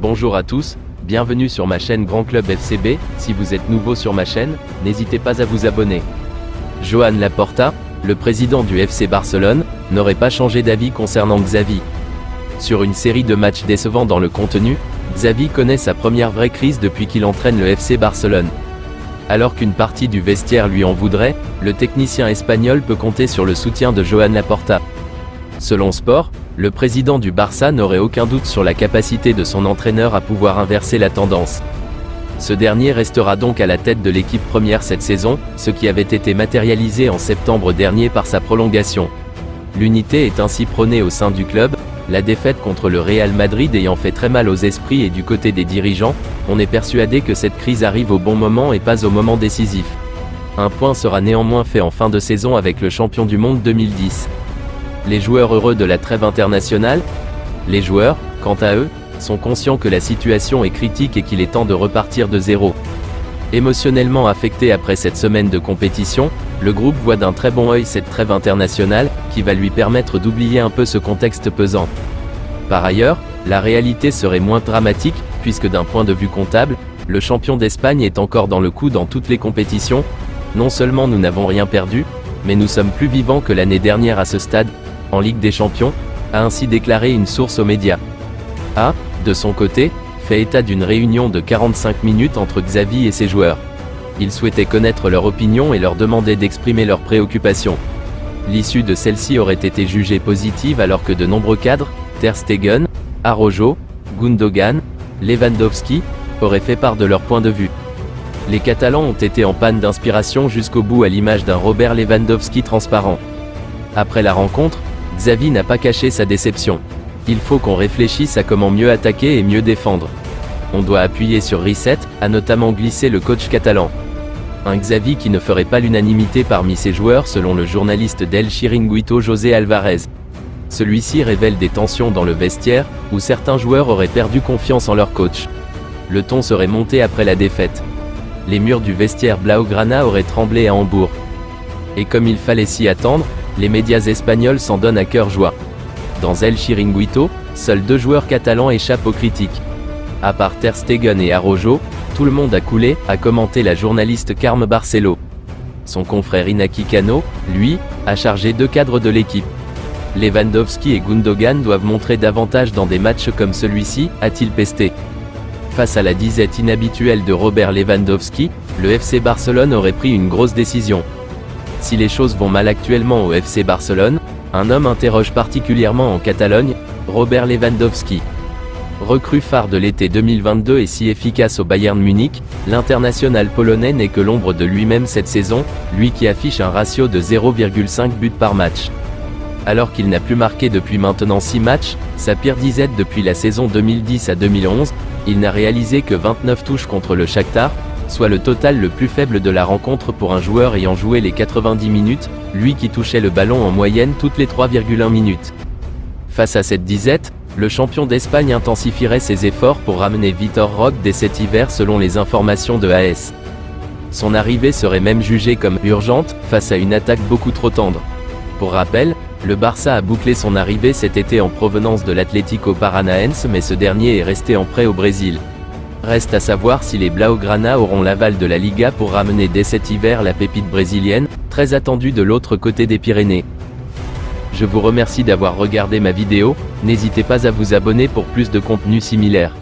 Bonjour à tous, bienvenue sur ma chaîne Grand Club FCB. Si vous êtes nouveau sur ma chaîne, n'hésitez pas à vous abonner. Joan Laporta, le président du FC Barcelone, n'aurait pas changé d'avis concernant Xavi. Sur une série de matchs décevants dans le contenu, Xavi connaît sa première vraie crise depuis qu'il entraîne le FC Barcelone. Alors qu'une partie du vestiaire lui en voudrait, le technicien espagnol peut compter sur le soutien de Joan Laporta. Selon Sport, le président du Barça n'aurait aucun doute sur la capacité de son entraîneur à pouvoir inverser la tendance. Ce dernier restera donc à la tête de l'équipe première cette saison, ce qui avait été matérialisé en septembre dernier par sa prolongation. L'unité est ainsi prônée au sein du club, la défaite contre le Real Madrid ayant fait très mal aux esprits et du côté des dirigeants, on est persuadé que cette crise arrive au bon moment et pas au moment décisif. Un point sera néanmoins fait en fin de saison avec le champion du monde 2010. Les joueurs heureux de la trêve internationale? Les joueurs, quant à eux, sont conscients que la situation est critique et qu'il est temps de repartir de zéro. Émotionnellement affecté après cette semaine de compétition, le groupe voit d'un très bon œil cette trêve internationale, qui va lui permettre d'oublier un peu ce contexte pesant. Par ailleurs, la réalité serait moins dramatique, puisque d'un point de vue comptable, le champion d'Espagne est encore dans le coup dans toutes les compétitions. Non seulement nous n'avons rien perdu, mais nous sommes plus vivants que l'année dernière à ce stade, en Ligue des Champions, a ainsi déclaré une source aux médias. A, de son côté, fait état d'une réunion de 45 minutes entre Xavi et ses joueurs. Il souhaitait connaître leur opinion et leur demandait d'exprimer leurs préoccupations. L'issue de celle-ci aurait été jugée positive alors que de nombreux cadres, Ter Stegen, Araujo, Gundogan, Lewandowski, auraient fait part de leur point de vue. Les Catalans ont été en panne d'inspiration jusqu'au bout à l'image d'un Robert Lewandowski transparent. Après la rencontre, Xavi n'a pas caché sa déception. Il faut qu'on réfléchisse à comment mieux attaquer et mieux défendre. On doit appuyer sur Reset, a notamment glissé le coach catalan. Un Xavi qui ne ferait pas l'unanimité parmi ses joueurs selon le journaliste d'El Chiringuito José Alvarez. Celui-ci révèle des tensions dans le vestiaire, où certains joueurs auraient perdu confiance en leur coach. Le ton serait monté après la défaite. Les murs du vestiaire Blaugrana auraient tremblé à Hambourg. Et comme il fallait s'y attendre, les médias espagnols s'en donnent à cœur joie. Dans El Chiringuito, seuls 2 joueurs catalans échappent aux critiques. À part Ter Stegen et Araujo, tout le monde a coulé, a commenté la journaliste Carme Barcelo. Son confrère Inaki Cano, lui, a chargé 2 cadres de l'équipe. Lewandowski et Gundogan doivent montrer davantage dans des matchs comme celui-ci, a-t-il pesté. Face à la disette inhabituelle de Robert Lewandowski, le FC Barcelone aurait pris une grosse décision. Si les choses vont mal actuellement au FC Barcelone, un homme interroge particulièrement en Catalogne, Robert Lewandowski. Recrue phare de l'été 2022 et si efficace au Bayern Munich, l'international polonais n'est que l'ombre de lui-même cette saison, lui qui affiche un ratio de 0,5 buts par match. Alors qu'il n'a plus marqué depuis maintenant 6 matchs, sa pire disette depuis la saison 2010 à 2011, il n'a réalisé que 29 touches contre le Shakhtar, soit le total le plus faible de la rencontre pour un joueur ayant joué les 90 minutes, lui qui touchait le ballon en moyenne toutes les 3,1 minutes. Face à cette disette, le champion d'Espagne intensifierait ses efforts pour ramener Vitor Roque dès cet hiver selon les informations de AS. Son arrivée serait même jugée comme urgente, face à une attaque beaucoup trop tendre. Pour rappel, le Barça a bouclé son arrivée cet été en provenance de l'Atlético Paranaense mais ce dernier est resté en prêt au Brésil. Reste à savoir si les Blaugrana auront l'aval de la Liga pour ramener dès cet hiver la pépite brésilienne, très attendue de l'autre côté des Pyrénées. Je vous remercie d'avoir regardé ma vidéo, n'hésitez pas à vous abonner pour plus de contenu similaire.